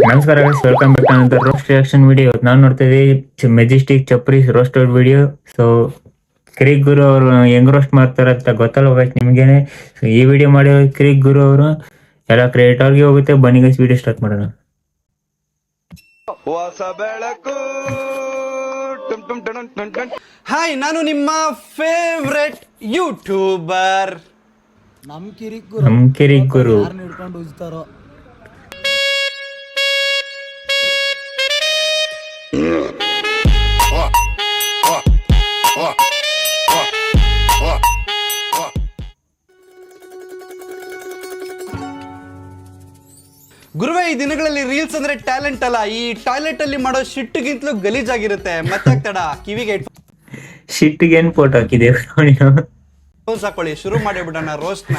ನಮಸ್ಕಾರ guys, welcome back to roast reaction video. ನಾವು ನೋಡ್ತಾ ಇದೀವಿ ಮೆಜೆಸ್ಟಿಕ್ ಚಪ್ರಿ ರೋಸ್ಟೆಡ್ ವಿಡಿಯೋ. ಸೊ ಕ್ರಿಕ್ ಗುರು ಅವರು ಹೆಂಗ್ ರೋಸ್ಟ್ ಮಾಡ್ತಾರೆ ಅಂತ ಗೊತ್ತಲ್ಲ ಗೈಸ್ ನಿಮ್ಗೇನೆ. So, ಈ ವಿಡಿಯೋ ಮಾಡಿ ಕ್ರಿಕ್ ಗುರು ಅವರು ಎಲ್ಲ ಕ್ರಿಯೇಟರ್ಗೆ ಹೋಗುತ್ತೆ. ಬನ್ನಿ ಗೈಸ್ ವಿಡಿಯೋ ಸ್ಟಾರ್ಟ್ ಮಾಡೋಣ. ಹೊಸ ಬೆಳಕು. ಹಾಯ್, ನಾನು ನಿಮ್ಮ ಫೇವ್ರೆಟ್ ಯೂಟ್ಯೂಬರ್ ನಮ್ ಕಿರಿಕ್ ಗುರು. ಹಿಡ್ಕೊಂಡು ಉಜ್ತಾರೋ ಗುರುವೇ, ಈ ದಿನಗಳಲ್ಲಿ ರೀಲ್ಸ್ ಅಂದ್ರೆ ಟ್ಯಾಲೆಂಟ್ ಅಲ್ಲ, ಈ ಟಾಯ್ಲೆಟ್ ಅಲ್ಲಿ ಮಾಡೋ ಶಿಟ್ಟಿಗಿಂತಲೂ ಗಲೀಜಾಗಿರುತ್ತೆ. ಮತ್ತೆ ತಡ ಕಿವಿಗೆ ಶಿಟ್ಟಿಗೆ ಏನ್ ಫೋಟೋ ಹಾಕಿದೆ ಹಾಕೊಳ್ಳಿ, ಶುರು ಮಾಡಿ ಬಿಡೋಣ ರೋಸ್ಟ್ ನ.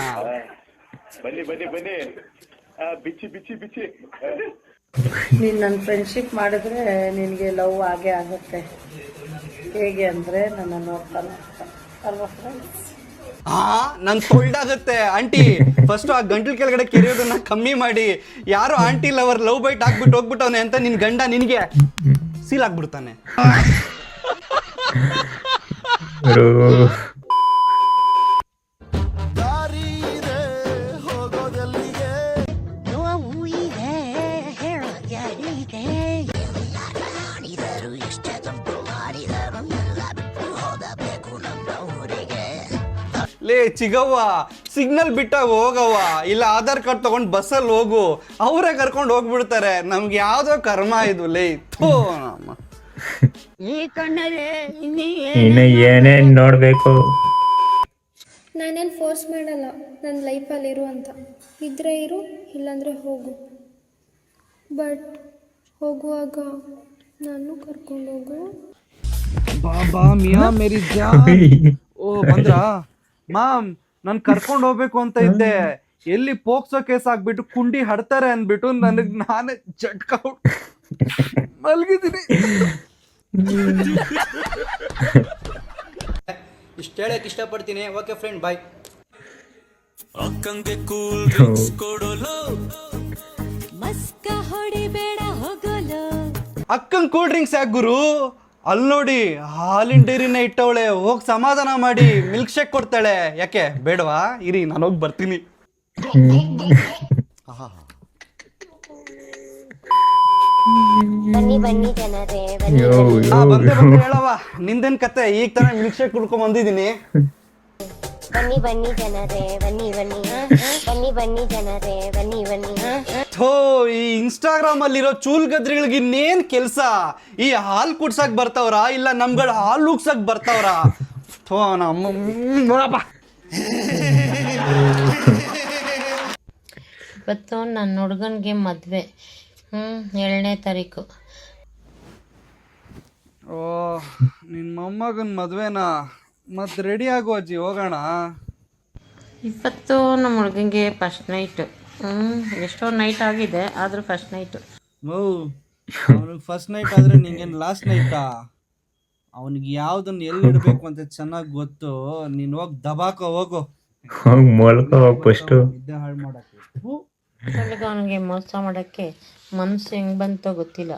ಬನ್ನಿ ಬನ್ನಿ ಬನ್ನಿ, ಬಿಚ್ಚಿ ಬಿಚ್ಚಿ ಬಿಚ್ಚಿ. ನೀನು ನನ್ನ ಫ್ರೆಂಡ್ಶಿಪ್ ಮಾಡಿದ್ರೆ ನಿನಗೆ ಲವ್ ಆಗೇ ಆಗುತ್ತೆ. ಹೇಗೆ ಅಂದರೆ ನನ್ನ ನೋಡ್ತಾನೆ ಅಲ್ವಾ ಫ್ರೆಂಡ್ಸ್? ಹಾ, ನನ್ ತೊಳ್ದಾಗುತ್ತೆ ಆಂಟಿ. ಫಸ್ಟ್ ಆ ಗಂಟಲ್ ಕೆಳಗಡೆ ಕೆರೆಯೋದನ್ನ ಕಮ್ಮಿ ಮಾಡಿ. ಯಾರೋ ಆಂಟಿ ಲವರ್ ಲವ್ ಬೈಟ್ ಹಾಕ್ಬಿಟ್ಟು ಹೋಗ್ಬಿಟ್ಟವನೆ ಅಂತ ನಿನ್ ಗಂಡ ನಿನ್ಗೆ ಸೀಲ್ ಆಗ್ಬಿಡ್ತಾನೆ. ಲೇ ಚಿಗವ್ವ, ಸಿಗ್ನಲ್ ಬಿಟ್ಟಾಗ ಹೋಗವ್ವ, ಇಲ್ಲ ಆಧಾರ್ ಕಾರ್ಡ್ ತಗೊಂಡ್ ಬಸ್ಸಲ್ಲಿ ಹೋಗು. ಅವರೇ ಕರ್ಕೊಂಡು ಹೋಗ್ಬಿಡ್ತಾರೆ. ನಮ್ಗೆ ಯಾವ್ದೋ ಕರ್ಮ ಇದು ಲೇ. ಇನ್ನು ಏನೇನ್ ನೋಡ್ಬೇಕು. ನಾನೇನು ಫೋರ್ಸ್ ಮಾಡಲ್ಲ, ನನ್ನ ಲೈಫಲ್ಲಿ ಇರು ಅಂತ. ಇದ್ರೆ ಇರು, ಇಲ್ಲಾಂದರೆ ಹೋಗು. ಬಟ್ ಹೋಗುವಾಗ ನಾನು ಕರ್ಕೊಂಡು ಹೋಗು. ಬಾಬಾ ಮಿಯಾ ಮೇರಿ ಜಾನ್. ಓ ಬಂದ್ರಾ ಮಾಮ್? ನಾನು ಕರ್ಕೊಂಡು ಹೋಗ್ಬೇಕು ಅಂತ ಇದ್ದೆ. ಎಲ್ಲಿ ಪೋಕ್ಸೋ ಕೇಸ್ ಆಗ್ಬಿಟ್ಟು ಕುಂಡಿ ಹಡ್ತಾರೆ ಅಂದ್ಬಿಟ್ಟು ನಾನೇ ಜಟ್ಕ ಮಲಗಿದ್ದೀನಿ. ಇಷ್ಟ ಹೇಳಕ್ ಇಷ್ಟಪಡ್ತೀನಿ. Okay friend, bye. ಅಕ್ಕಂಗೆ ಕೂಲ್ ಡ್ರಿಂಕ್ಸ್ ಕೊಡೋಲು, ಮಸ್ಕ ಹೊಡಿಬೇಡ ಹೋಗೋಲು. ಅಕ್ಕಂಗೆ ಕೂಲ್ ಡ್ರಿಂಕ್ಸ್ ಯಾಕೆ ಗುರು? ಅಲ್ಲಿ ನೋಡಿ, ಹಾಲಿನ ಡೈರಿನ ಇಟ್ಟವಳೆ. ಹೋಗಿ ಸಮಾಧಾನ ಮಾಡಿ, ಮಿಲ್ಕ್ ಶೇಕ್ ಕೊಡ್ತಾಳೆ. ಯಾಕೆ ಬೇಡವಾ? ಇರಿ, ನಾನು ಹೋಗಿ ಬರ್ತೀನಿ. ಬನ್ನಿ ಬನ್ನಿ ಜನರೇ, ಬಂದೆ ಹೇಳವ, ನಿಂದೇನ್ ಕತೆ? ಈಗ ತಾನೇ ಮಿಲ್ಕ್ ಶೇಕ್ ಕುಡ್ಕೊಂಡ್ ಬಂದಿದ್ದೀನಿ. ಬನ್ನಿ ಬನ್ನಿ ಜನರೇ, ಬನ್ನಿ ಬನ್ನಿ ಬನ್ನಿ ಬನ್ನಿ ಜನರೇ, ಬನ್ನಿ ಬನ್ನಿ. ಥೋ, ಈ ಇನ್ಸ್ಟಾಗ್ರಾಮ್ ಅಲ್ಲಿರೋ ಚೂಲ್ ಗದ್ರಿಗಳಿಗೆ ಇನ್ನೇನ್ ಕೆಲ್ಸ? ಈ ಹಾಲ್ ಕುಡ್ಸಕ್ ಬರ್ತಾವ್ರ, ಇಲ್ಲ ನಮ್ಗಳ ಹಾಲ್ ಉಗ್ಸಕ್ ಬರ್ತಾವ್ರ? ಥೋ ನಮ್ಮ ಇವತ್ತು ನನ್ನ ಹುಡುಗನಿಗೆ ಮದುವೆ, 7ನೇ ತಾರೀಕು. ಓ, ನಿನ್ ಮೊಮ್ಮಗನ್ ಮದ್ವೆನಾ? ಮತ್ ರೆಡಿ ಆಗು ಅಜ್ಜಿ, ಹೋಗೋಣ. ಇವತ್ತು ನಮ್ಮ ಹುಡುಗನಿಗೆ ಫಸ್ಟ್ ನೈಟು. ಎಷ್ಟೋ ನೈಟ್ ಆಗಿದೆ, ಆದರೂ ಫಸ್ಟ್ ನೈಟು. ಅವ್ನಿಗೆ ಫಸ್ಟ್ ನೈಟ್ ಆದ್ರೆ ನಿಂಗೇನು ಲಾಸ್ಟ್ ನೈಟಾ? ಅವನಿಗೆ ಯಾವ್ದನ್ನ ಎಲ್ಲಿ ಇಡಬೇಕು ಅಂತ ಚೆನ್ನಾಗಿ ಗೊತ್ತು. ನೀನ್ ಹೋಗಿ ದಬಾಕೋ, ಹೋಗು. ನಿದ್ದೆ ಹಾಳು ಮಾಡಕ್ಕೆ ಅವನಿಗೆ ಮೋಸ ಮಾಡೋಕ್ಕೆ ಮನಸ್ಸು ಹೆಂಗೆ ಬಂತೋ ಗೊತ್ತಿಲ್ಲ.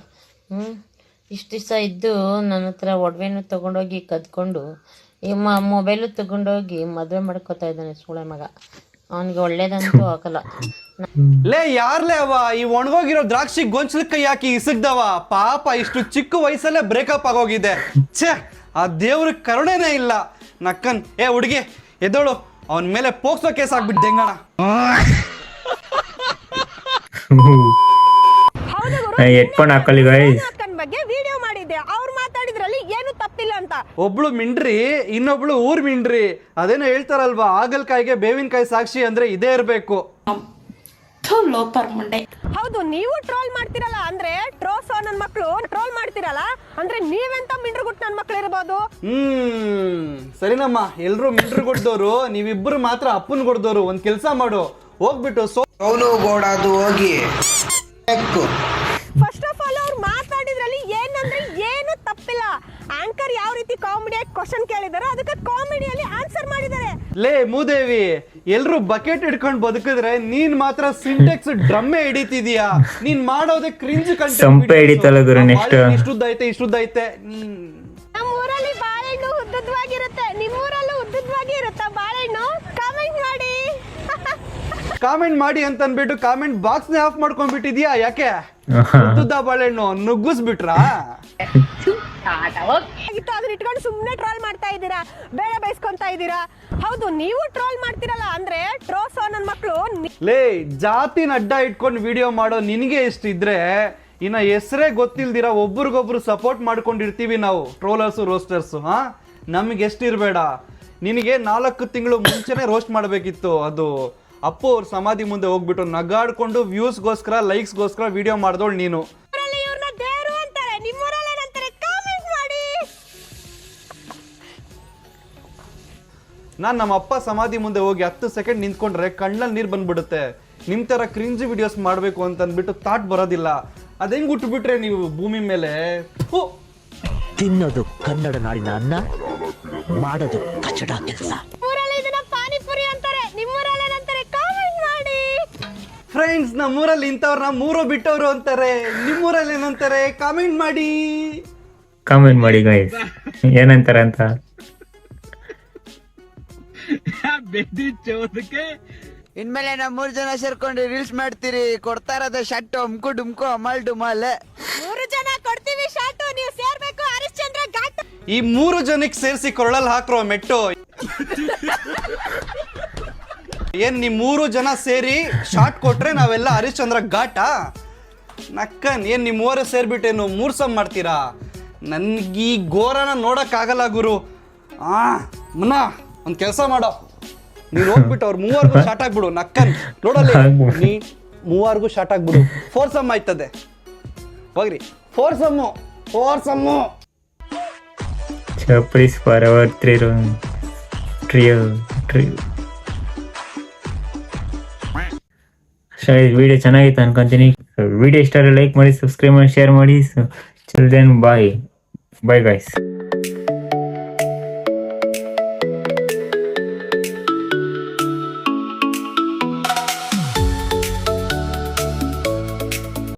ಇಷ್ಟು ದಿವಸ ಇದ್ದು ನನ್ನ ಹತ್ರ ಒಡವೆನೂ ತೊಗೊಂಡೋಗಿ ಕದ್ಕೊಂಡು, ಈ ಮೊಬೈಲು ತೊಗೊಂಡೋಗಿ ಮದುವೆ ಮಾಡ್ಕೋತಾ ಇದ್ದಾನೆ ಸೂಳೆ ಮಗ. ಅವನಿಗೆ ಒಳ್ಳೇದಂತೂ ಆಗಲ್ಲ. ಲೇ ಯಾರ್ಲೇ ಅವ? ಈ ಒಣಗೋಗಿರೋ ದ್ರಾಕ್ಷಿ ಗೊಂಚಲ ಕೈ ಹಾಕಿ ಇಸಗ್ದವ. ಪಾಪ, ಇಷ್ಟು ಚಿಕ್ಕ ವಯಸ್ಸಲ್ಲೇ ಬ್ರೇಕಪ್ ಆಗೋಗಿದೆ. ಛೇ, ಆ ದೇವ್ರ ಕರುಣೆನೇ ಇಲ್ಲ. ನಕ್ಕನ್ ಏ ಹುಡುಗಿ, ಎದ್ದೋಳು. ಅವನ ಮೇಲೆ ಪೋಕ್ಸೋ ಕೇಸ್ ಆಗ್ಬಿಟ್ಟು ದೆಂಗಣ. ಹೆಡ್ಫೋನ್ ಹಾಕೊಳ್ಳಿ ಗೈಸ್. ಬಗ್ಗೆ ವಿಡಿಯೋ ಮಾಡಿದ್ದೆ, ಅವ್ರು ಮಾತಾಡಿದ್ರಲ್ಲಿ ಏನು ತಪ್ಪಿಲ್ಲ ಅಂತ. ಒಬ್ಳು ಮಿಂಡ್ರಿ, ಇನ್ನೊಬ್ಳು ಊರ್ ಮಿಂಡ್ರಿ. ಅದೇನೋ ಹೇಳ್ತಾರಲ್ವಾ, ಆಗಲ್ಕಾಯಿಗೆ ಬೇವಿನಕಾಯಿ ಸಾಕ್ಷಿ ಅಂದ್ರೆ ಇದೇ ಇರ್ಬೇಕು. ಹೌದು, ನೀವು ಟ್ರೋಲ್ ಮಾಡ್ತಿರಲ್ಲ ಅಂದ್ರೆ ಟ್ರೋಸೋ ನನ್ನ ಮಕ್ಕಳು ಟ್ರೋಲ್ ಮಾಡ್ತಿರಲ್ಲ ಅಂದ್ರೆ ನೀವೆಂತ ಮಿಂಡ್ರುಗುಟ್ ನನ್ನ ಮಕ್ಳು ಇರ್ಬೋದು. ಸರಿನಮ್ಮ, ಎಲ್ರು ಮಿಂಡ್ರುಗುಡ್ದವ್ರು, ನೀವಿಬ್ಬರು ಮಾತ್ರ ಅಪ್ಪನ್ ಗುಡ್ದವ್ರು. ಒಂದ್ ಕೆಲ್ಸ ಮಾಡು, ಹೋಗ್ಬಿಟ್ಟು ಸೋನು ಗೋಡದು ಹೋಗಿ. ಫಸ್ಟ್ ಆಫ್ ಆಲ್ ಅವ್ರು ಮಾತಾಡಿದ್ರಲ್ಲಿ ಏನಂದ್ರೆ ಏನು ತಪ್ಪಿಲ್ಲ. ಆಂಕರ್ ಯಾವ ರೀತಿ ಕಾಮಿಡಿಯಾಗಿ ಕ್ವಶನ್ ಕೇಳಿದಾರೆ, ಅದಕ್ಕೆ ಕಾಮಿಡಿಯಲ್ಲಿ ಆನ್ಸರ್ ಮಾಡಿದ್ದಾರೆ. ಲೇ ಮೂದೇವಿ, ಎಲ್ರು ಬಕೆಟ್ ಹಿಡ್ಕೊಂಡು ಬದುಕಿದ್ರೆ ನೀನ್ ಮಾತ್ರ ಸಿಂಟೆಕ್ಸ್ ಡ್ರಮ್ಮೆ ಹಿಡಿತಿದೀಯಾ. ನೀನ್ ಮಾಡೋದೇ ಕ್ರಿಂಜ್ ಸಂಪೆ ಹಿಡಿತಲ್ಲ ಗುರು next. ಇಷ್ಟುದ್ದೈತೆ. ನಮ್ಮ ಊರಲ್ಲಿ ಬಾಳೆಹಣ್ಣು ಉದ್ದುದ್ವಾಗಿರುತ್ತೆ, ನಿಮ್ಮೂರಲ್ಲೂ ಉದ್ದುದ್ವಾಗಿ ಇರುತ್ತಾ ಬಾಳೆಹಣ್ಣು? ಕಾಮೆಂಟ್ ಮಾಡಿ ಅಂತ ಅನ್ಬಿಟ್ಟು ಕಾಮೆಂಟ್ ಬಾಕ್ಸ್ ನೇ ಆಫ್ ಮಾಡ್ಕೊಂಡ್ಬಿಟ್ಟಿದ್ಯಾ. ಯಾಕೆ? ಉದ್ದುದ್ದ ಬಾಳೆಹಣ್ಣು ನುಗ್ಗಿಸ್ಬಿಟ್ರಾ? ಅದನ್ನ ಇಟ್ಕೊಂಡು ಸುಮ್ಮನೆ ಟ್ರೋಲ್ ಮಾಡ್ತಾ ಇದ್ದೀರಾ, ಬೇಡ ಬೈಸ್ಕೊಂತಾ ಇದ್ದೀರಾ. ಹೌದು, ನೀವು ಟ್ರೋಲ್ ಮಾಡ್ತಿರಲ್ಲ ಅಂದ್ರೆ ಟ್ರೋಸೋ ನನ್ನ ಮಕ್ಕಳು. ಲೇ, ಜಾತಿನ ಅಡ್ಡ ಇಟ್ಕೊಂಡು ವಿಡಿಯೋ ಮಾಡೋ ನಿನಗೆ ಇಷ್ಟಿದ್ರೆ ಇನ್ನ ಹೆಸರೇ ಗೊತ್ತಿಲ್ದಿರ ಒಬ್ರಿಗೊಬ್ರು ಸಪೋರ್ಟ್ ಮಾಡ್ಕೊಂಡಿರ್ತೀವಿ ನಾವು ಟ್ರೋಲರ್ಸು ರೋಸ್ಟರ್ಸು. ನಮ್ಗೆ ಎಷ್ಟಿರ್ಬೇಡ. ನಿನಗೆ 4 ತಿಂಗಳು ಮುಂಚೆನೆ ರೋಸ್ಟ್ ಮಾಡಬೇಕಿತ್ತು. ಅದು ಅಪ್ಪು ಅವ್ರ ಸಮಾಧಿ ಮುಂದೆ ಹೋಗ್ಬಿಟ್ಟು ನಗಾಡ್ಕೊಂಡು ವ್ಯೂಸ್ಗೋಸ್ಕರ ಲೈಕ್ಸ್ಗೋಸ್ಕರ ವಿಡಿಯೋ ಮಾಡಿದವಳು ನೀನು. ನಾನು ನಮ್ಮ ಅಪ್ಪ ಸಮಾಧಿ ಮುಂದೆ ಹೋಗಿ 10 ಸೆಕೆಂಡ್ ನಿಂತ್ಕೊಂಡ್ರೆ ಕಣ್ಣಲ್ಲಿ ನೀರು ಬಂದ್ಬಿಡುತ್ತೆ. ನಿಮ್ಮ ಥರ ಕ್ರಿಂಜ್ ವಿಡಿಯೋಸ್ ಮಾಡಬೇಕು ಅಂತ ಅಂದ್ಬಿಟ್ಟು ಥಾಟ್ ಬರೋದಿಲ್ಲ. ಅದು ಹೆಂಗೆ ಹುಟ್ಟುಬಿಟ್ರೆ ನೀವು ಭೂಮಿ ಮೇಲೆ? ತಿನ್ನೋದು ಕನ್ನಡ ನಾಡಿನ ಅನ್ನ, ಮಾಡೋದು ಕಚಡ ಕೆಲಸ. ಫ್ರೆಂಡ್ಸ್, ನಮ್ಮೂರಲ್ಲಿ ಇಂಥವ್ರನ್ನ ಮೂರು ಬಿಟ್ಟವ್ರು ಅಂತಾರೆ. ನಿಮ್ಮೂರಲ್ಲಿ ಏನಂತಾರೆ? ಕಾಮೆಂಟ್ ಮಾಡಿ ಗೈಸ್, ಏನಂತಾರೆ ಅಂತ. ಇನ್ಮೇಲೆ ನಾವು 3 ಜನ ಸೇರ್ಕೊಂಡು ರೀಲ್ಸ್ ಮಾಡ್ತೀರಿ. ಕೊಡ್ತಾ ಇರೋದು ಶರ್ಟ್ ಅಮ್ಕು ಡುಮ್ಕು ಅಮಲ್ ಡುಮಾಲ್. 3 ಜನ ಕೊಡ್ತೀವಿ ಶಾರ್ಟ್, ನೀವು ಸೇರ್ಬೇಕು ಹರಿಶ್ಚಂದ್ರ ಘಾಟ್. ಈ 3 ಜನಕ್ಕೆ ಸೇರಿಸಿ ಕೊರಳಲ್ಲಿ ಹಾಕ್ರೋ ಮೆಟ್ಟು. ಏನ್ ನೀ 3 ಜನ ಸೇರಿ ಶಾರ್ಟ್ ಕೊಟ್ರೆ ನಾವೆಲ್ಲ ಹರಿಶ್ಚಂದ್ರ ಘಾಟ? ನಕ್ಕನ್ ಏನ್ ನೀವ್ 3 ಸೇರ್ಬಿಟ್ಟೇನು 3 ಸಮ್ ಮಾಡ್ತೀರಾ? ನನ್ಗೀ ಘೋರನ ನೋಡಕ್ಕಾಗಲ್ಲ ಗುರು. ಮುನ್ನ ಒಂದ್ ಕೆಲಸ ಮಾಡೋ, ನೀನ್ ಹೋಗ್ಬಿಟ್ಟು ಅವ್ರು 3 ಶಾರ್ಟ್ ಆಗ್ಬಿಡು. ನಕ್ಕನ್ ನೋಡಲ್ಲ, ನೀ 3 ಶಾರ್ಟ್ ಆಗ್ಬಿಡು. 4 ಸಮ್ ಆಯ್ತದೆ. ಹೋಗ್ರಿ, 4 ಸಮ್ಮು. ಚಪ್ರೀಸ್ forever trio. ವಿಡಿಯೋ ಚೆನ್ನಾಗಿತ್ತು ಅನ್ಕೊಂತೀನಿ. ವಿಡಿಯೋ ಇಷ್ಟ ಲೈಕ್ ಮಾಡಿ, ಸಬ್ಸ್ಕ್ರೈಬ್ ಮಾಡಿ, ಶೇರ್ ಮಾಡಿ. Chill then bye guys.